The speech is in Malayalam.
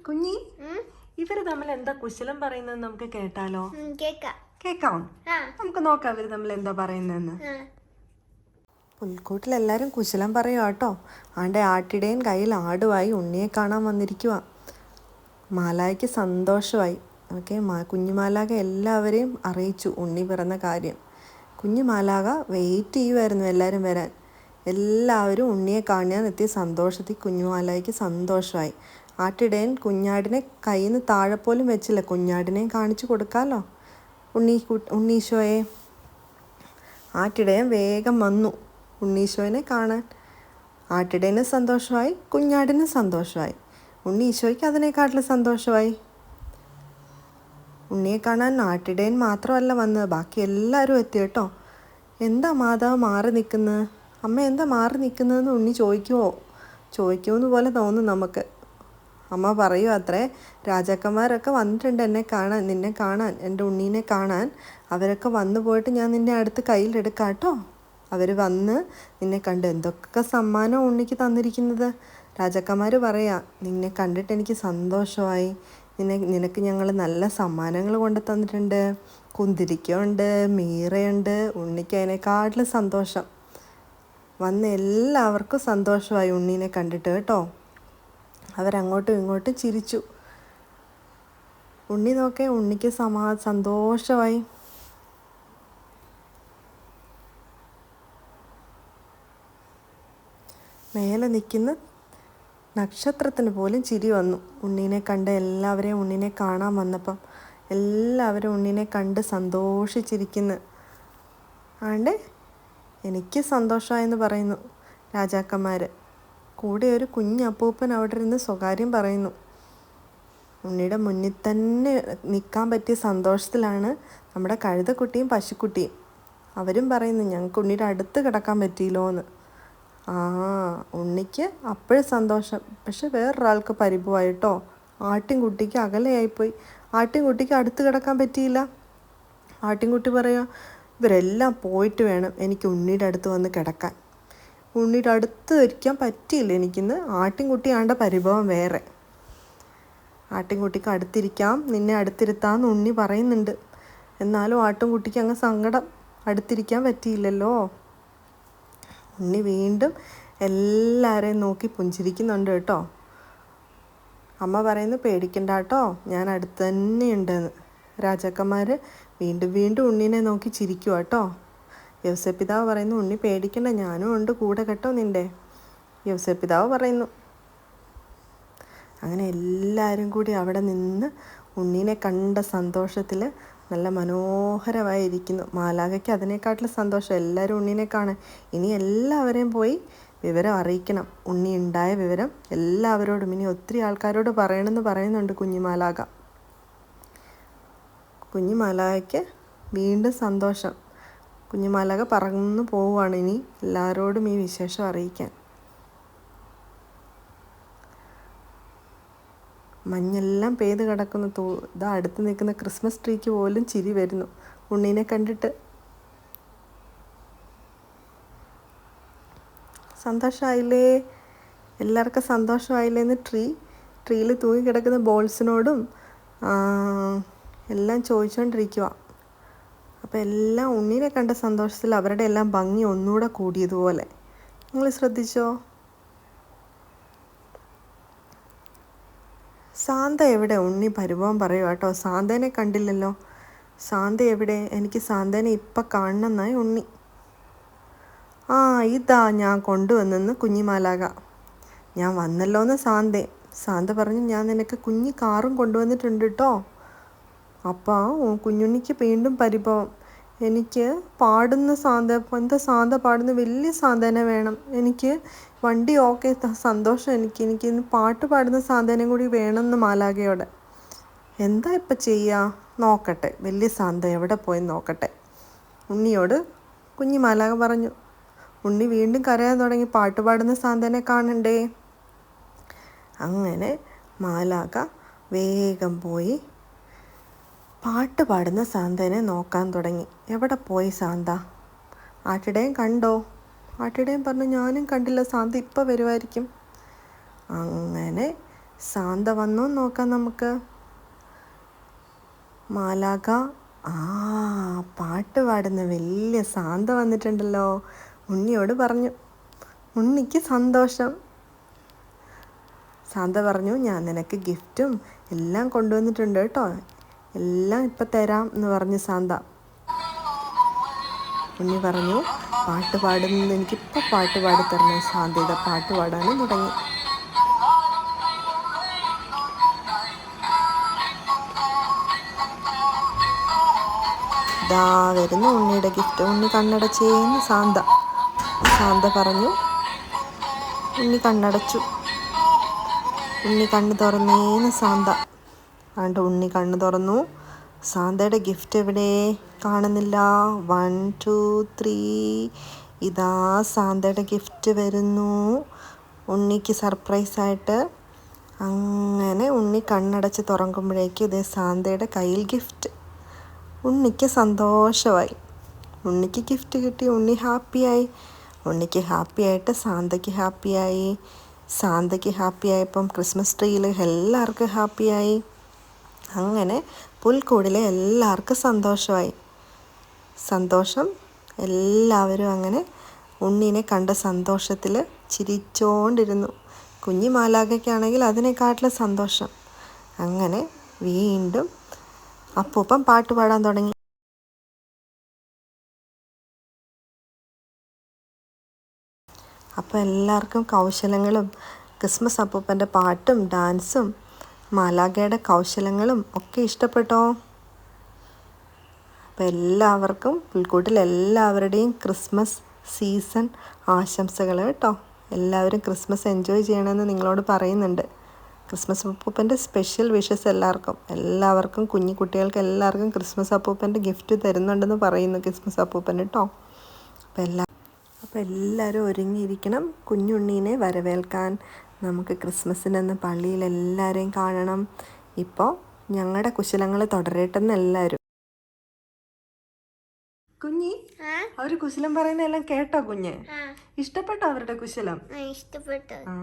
കുഞ്ഞി ഇവര് തമ്മിൽ എന്താ കുശലം പറയുന്നത് നമുക്ക് കേട്ടാലോ? കേക്കാം. നമുക്ക് നോക്കാം ഇവര് തമ്മിൽ എന്താ പറയുന്നതെന്ന്. പുൽക്കൂട്ടിൽ എല്ലാരും കുശലം പറയുക കേട്ടോ. ആണ്ടെ ആട്ടിടയൻ കയ്യിൽ ആടുവായി ഉണ്ണിയെ കാണാൻ വന്നിരിക്കുക. മാലായ്ക്ക് സന്തോഷമായി. ഓക്കെ, കുഞ്ഞുമാലാക എല്ലാവരെയും അറിയിച്ചു ഉണ്ണി പിറന്ന കാര്യം. കുഞ്ഞുമാലാക വെയിറ്റ് ചെയ്യുമായിരുന്നു എല്ലാവരും വരാൻ. എല്ലാവരും ഉണ്ണിയെ കാണാൻ എത്തിയ സന്തോഷത്തിൽ കുഞ്ഞുമാലായ്ക്ക് സന്തോഷമായി. ആട്ടിടയൻ കുഞ്ഞാടിനെ കയ്യിൽ നിന്ന് താഴെ പോലും വെച്ചില്ല. കുഞ്ഞാടിനെയും കാണിച്ചു കൊടുക്കാമല്ലോ ഉണ്ണീശോയെ. ആട്ടിടയൻ വേഗം വന്നു ഉണ്ണീശോയെ കാണാൻ. ആട്ടിടയന് സന്തോഷമായി, കുഞ്ഞാടിന് സന്തോഷമായി. ഉണ്ണീശോയ്ക്ക് അതിനേക്കാട്ടിലും സന്തോഷമായി. ഉണ്ണിയെ കാണാൻ ആട്ടിടയൻ മാത്രമല്ല വന്നത്, ബാക്കി എല്ലാവരും എത്തി കേട്ടോ. എന്താ മാതാവ് മാറി നിൽക്കുന്നത്, അമ്മ എന്താ മാറി നിൽക്കുന്നതെന്ന് ഉണ്ണി ചോദിക്കുമെന്ന് പോലെ തോന്നും നമുക്ക്. അമ്മ പറയൂ അത്രേ, രാജാക്കന്മാരൊക്കെ വന്നിട്ടുണ്ട് നിന്നെ കാണാൻ, എൻ്റെ ഉണ്ണീനെ കാണാൻ. അവരൊക്കെ വന്നു പോയിട്ട് ഞാൻ നിന്നെ അടുത്ത് കയ്യിലെടുക്കാം കേട്ടോ. അവർ വന്ന് നിന്നെ കണ്ട് എന്തൊക്കെ സമ്മാനം ഉണ്ണിക്ക് തന്നിരിക്കുന്നത്. രാജാക്കന്മാർ പറയാ, നിന്നെ കണ്ടിട്ട് എനിക്ക് സന്തോഷമായി. നിനക്ക് ഞങ്ങൾ നല്ല സമ്മാനങ്ങൾ കൊണ്ട് തന്നിട്ടുണ്ട്. കുന്തിരിക്കമുണ്ട്, മീറയുണ്ട്. ഉണ്ണിക്ക് അതിനേക്കാട്ടിലും സന്തോഷം. വന്ന് എല്ലാവർക്കും സന്തോഷമായി ഉണ്ണീനെ കണ്ടിട്ട് കേട്ടോ. അവരങ്ങോട്ടും ഇങ്ങോട്ടും ചിരിച്ചു. ഉണ്ണി നോക്കേ, ഉണ്ണിക്ക് സന്തോഷമായി. മേലെ നിൽക്കുന്ന നക്ഷത്രത്തിന് പോലും ചിരി വന്നു ഉണ്ണീനെ കണ്ട്. എല്ലാവരെയും ഉണ്ണീനെ കാണാൻ വന്നപ്പം എല്ലാവരും ഉണ്ണീനെ കണ്ട് സന്തോഷിച്ചിരിക്കുന്നു. ആണ്ട് എനിക്ക് സന്തോഷമായെന്ന് പറയുന്നു രാജാക്കന്മാർ. കൂടെ ഒരു കുഞ്ഞപ്പൂപ്പൻ അവിടെ ഇരുന്ന് സ്വകാര്യം പറയുന്നു. ഉണ്ണിയുടെ മുന്നിൽ തന്നെ നിൽക്കാൻ പറ്റിയ സന്തോഷത്തിലാണ് നമ്മുടെ കഴുതക്കുട്ടിയും പശുക്കുട്ടിയും. അവരും പറയുന്നു, ഞങ്ങൾക്ക് ഉണ്ണിയുടെ അടുത്ത് കിടക്കാൻ പറ്റിയില്ലോ എന്ന്. ഉണ്ണിക്ക് അപ്പോഴും സന്തോഷം. പക്ഷെ വേറൊരാൾക്ക് പരിഭവമായിട്ടോ. ആട്ടിൻകുട്ടിക്ക് അകലെയായിപ്പോയി. ആട്ടിൻകുട്ടിക്ക് അടുത്ത് കിടക്കാൻ പറ്റിയില്ല. ആട്ടിൻകുട്ടി പറയാം, ഇവരെല്ലാം പോയിട്ട് വേണം എനിക്ക് ഉണ്ണിയുടെ അടുത്ത് വന്ന് കിടക്കാൻ. ഉണ്ണിയുടെ അടുത്ത് ഇരിക്കാൻ പറ്റിയില്ല എനിക്കിന്ന്. ആട്ടിൻകുട്ടിയാണ്ട പരിഭവം വേറെ. ആട്ടിൻകുട്ടിക്ക് അടുത്തിരിക്കാം, നിന്നെ അടുത്തിരുത്താമെന്ന് ഉണ്ണി പറയുന്നുണ്ട്. എന്നാലും ആട്ടിൻകുട്ടിക്ക് അങ്ങ് സങ്കടം, അടുത്തിരിക്കാൻ പറ്റിയില്ലല്ലോ. ഉണ്ണി വീണ്ടും എല്ലാവരെയും നോക്കി പുഞ്ചിരിക്കുന്നുണ്ട് കേട്ടോ. അമ്മ പറയുന്നു, പേടിക്കണ്ട കേട്ടോ, ഞാൻ അടുത്ത് തന്നെയുണ്ടെന്ന്. രാജാക്കന്മാർ വീണ്ടും വീണ്ടും ഉണ്ണീനെ നോക്കി ചിരിക്കുക കേട്ടോ. യൗസേപ്പിതാവ് പറയുന്നു, ഉണ്ണി പേടിക്കണ്ട, ഞാനും ഉണ്ട് കൂടെ കേട്ടോ നിൻ്റെ. യൗസേപ്പിതാവ് പറയുന്നു. അങ്ങനെ എല്ലാവരും കൂടി അവിടെ നിന്ന് ഉണ്ണീനെ കണ്ട സന്തോഷത്തിൽ നല്ല മനോഹരമായിരിക്കുന്നു. മാലാഖയ്ക്ക് അതിനേക്കാട്ടിലും സന്തോഷം എല്ലാവരും ഉണ്ണീനെ കാണാൻ. ഇനി എല്ലാവരെയും പോയി വിവരം അറിയിക്കണം, ഉണ്ണി ഉണ്ടായ വിവരം എല്ലാവരോടും. ഇനി ഒത്തിരി ആൾക്കാരോട് പറയണമെന്ന് പറയുന്നുണ്ട് കുഞ്ഞുമാലാഖ. കുഞ്ഞുമാലാഖയ്ക്ക് വീണ്ടും സന്തോഷം. കുഞ്ഞുമാലാഖ പറന്നു പോവുകയാണ് ഇനി എല്ലാവരോടും ഈ വിശേഷം അറിയിക്കാൻ. മഞ്ഞെല്ലാം പെയ്ത് കിടക്കുന്നു. ഇതാ അടുത്ത് നിൽക്കുന്ന ക്രിസ്മസ് ട്രീക്ക് പോലും ചിരി വരുന്നു ഉണ്ണീനെ കണ്ടിട്ട്. സന്തോഷമായില്ലേ, എല്ലാവർക്കും സന്തോഷമായില്ലേന്ന് ട്രീയിൽ തൂങ്ങി കിടക്കുന്ന ബോൾസിനോടും എല്ലാം ചോദിച്ചുകൊണ്ടിരിക്കുക. അപ്പോൾ എല്ലാം ഉണ്ണീനെ കണ്ട സന്തോഷത്തിൽ അവരുടെ എല്ലാം ഭംഗി ഒന്നുകൂടെ കൂടിയതുപോലെ. നിങ്ങൾ ശ്രദ്ധിച്ചോ? സാന്ത എവിടെ? ഉണ്ണി പരിഭവം പറയുക കേട്ടോ. സാന്തേനെ കണ്ടില്ലല്ലോ. സാന്ത എവിടെ? എനിക്ക് സാന്തേനെ ഇപ്പം കാണണമെന്നായി ഉണ്ണി. ഇതാ ഞാൻ കൊണ്ടുവന്നെന്ന് കുഞ്ഞിമാലാക. ഞാൻ വന്നല്ലോന്ന് സാന്ത പറഞ്ഞു, ഞാൻ നിനക്ക് കുഞ്ഞി കാറും കൊണ്ടുവന്നിട്ടുണ്ട് കേട്ടോ. അപ്പം കുഞ്ഞുണ്ണിക്ക് വീണ്ടും പരിഭവം. എനിക്ക് പാടുന്ന സാന്ത പാടുന്ന വലിയ സാന്തേനെ വേണം. എനിക്ക് വണ്ടി ഓക്കെ, സന്തോഷം. എനിക്ക് ഇന്ന് പാട്ട് പാടുന്ന സാന്തേനെ കൂടി വേണമെന്ന് മാലാഖയോടെ. എന്താ ഇപ്പം ചെയ്യുക? നോക്കട്ടെ, വലിയ സാന്ത എവിടെ പോയി നോക്കട്ടെ ഉണ്ണിയോട് കുഞ്ഞി മാലാഖ പറഞ്ഞു. ഉണ്ണി വീണ്ടും കരയാൻ തുടങ്ങി. പാട്ട് പാടുന്ന സാന്തേനെ കാണണ്ടേ. അങ്ങനെ മാലാഖ വേഗം പോയി പാട്ട് പാടുന്ന സാന്തേനെ നോക്കാൻ തുടങ്ങി. എവിടെ പോയി സാന്ത? ആട്ടിടയൻ കണ്ടോ? ആട്ടിടയൻ പറഞ്ഞു, ഞാനും കണ്ടില്ല, സാന്ത ഇപ്പം വരുമായിരിക്കും. അങ്ങനെ സാന്ത വന്നോ നോക്കാം നമുക്ക്. മാലാഖ ആ പാട്ട് പാടുന്ന വലിയ സാന്ത വന്നിട്ടുണ്ടല്ലോ. ഉണ്ണിയോട് പറഞ്ഞു. ഉണ്ണിക്ക് സന്തോഷം. സാന്ത പറഞ്ഞു, ഞാൻ നിനക്ക് ഗിഫ്റ്റും എല്ലാം കൊണ്ടുവന്നിട്ടുണ്ട് കേട്ടോ, എല്ലാം ഇപ്പം തരാം എന്ന് പറഞ്ഞു സാന്ത. ഉണ്ണി പറഞ്ഞു, പാട്ട് പാടുന്നത് എനിക്കിപ്പോൾ പാട്ട് പാടിത്തരണം. സാന്തയുടെ പാട്ട് പാടാനും തുടങ്ങി. ദാ വരുന്നു ഉണ്ണിയുടെ ഗിഫ്റ്റ്. ഉണ്ണി കണ്ണടച്ചേന്ന് സാന്ത പറഞ്ഞു. ഉണ്ണി കണ്ണടച്ചു. ഉണ്ണി കണ്ണ് തുറന്നേന്ന് സാന്ത. അതുകൊണ്ട് ഉണ്ണി കണ്ണ് തുറന്നു. സാന്തയുടെ ഗിഫ്റ്റ് എവിടെ? കാണുന്നില്ല. 1 2 3. ഇതാ സാന്തയുടെ ഗിഫ്റ്റ് വരുന്നു ഉണ്ണിക്ക് സർപ്രൈസായിട്ട്. അങ്ങനെ ഉണ്ണി കണ്ണടച്ച് തുറക്കുമ്പോഴേക്കും ഇതേ സാന്തയുടെ കയ്യിൽ ഗിഫ്റ്റ്. ഉണ്ണിക്ക് സന്തോഷമായി. ഉണ്ണിക്ക് ഗിഫ്റ്റ് കിട്ടി. ഉണ്ണി ഹാപ്പിയായി. ഉണ്ണിക്ക് ഹാപ്പിയായിട്ട് സാന്തയ്ക്ക് ഹാപ്പിയായി. സാന്തയ്ക്ക് ഹാപ്പിയായപ്പം ക്രിസ്മസ് ട്രീയിൽ എല്ലാവർക്കും ഹാപ്പിയായി. അങ്ങനെ പുൽക്കൂടിലെ എല്ലാവർക്കും സന്തോഷമായി. സന്തോഷം. എല്ലാവരും അങ്ങനെ ഉണ്ണീനെ കണ്ട സന്തോഷത്തിൽ ചിരിച്ചോണ്ടിരുന്നു. കുഞ്ഞി മാലാഖയ്ക്കാണെങ്കിൽ അതിനെക്കാട്ടിലും സന്തോഷം. അങ്ങനെ വീണ്ടും അപ്പൂപ്പൻ പാട്ട് പാടാൻ തുടങ്ങി. അപ്പോൾ എല്ലാവർക്കും കൗശലങ്ങളും ക്രിസ്മസ് അപ്പൂപ്പൻ്റെ പാട്ടും ഡാൻസും മാലാഖയുടെ കൗശലങ്ങളും ഒക്കെ ഇഷ്ടപ്പെട്ടോ? അപ്പോൾ എല്ലാവർക്കും പുൽക്കൂട്ടിൽ എല്ലാവരുടെയും ക്രിസ്മസ് സീസൺ ആശംസകൾ കേട്ടോ. എല്ലാവരും ക്രിസ്മസ് എൻജോയ് ചെയ്യണമെന്ന് നിങ്ങളോട് പറയുന്നുണ്ട്. ക്രിസ്മസ് അപ്പൂപ്പൻ്റെ സ്പെഷ്യൽ വിഷസ് എല്ലാവർക്കും കുഞ്ഞു കുട്ടികൾക്ക് എല്ലാവർക്കും ക്രിസ്മസ് അപ്പൂപ്പൻ്റെ ഗിഫ്റ്റ് തരുന്നുണ്ടെന്ന് പറയുന്നു ക്രിസ്മസ് അപ്പൂപ്പൻ കേട്ടോ. അപ്പോൾ എല്ലാവരും ഒരുങ്ങിയിരിക്കണം കുഞ്ഞുണ്ണീനെ വരവേൽക്കാൻ. നമുക്ക് ക്രിസ്മസിനെന്ന് പള്ളിയിൽ എല്ലാവരെയും കാണണം. ഇപ്പോൾ ഞങ്ങളുടെ കുശലങ്ങൾ തുടരട്ടെന്ന് എല്ലാവരും. കുഞ്ഞി, അവർ കുശലം പറയുന്നതെല്ലാം കേട്ടോ കുഞ്ഞ്? ഇഷ്ടപ്പെട്ടോ അവരുടെ കുശലം? ഇഷ്ടപ്പെട്ടു. ആ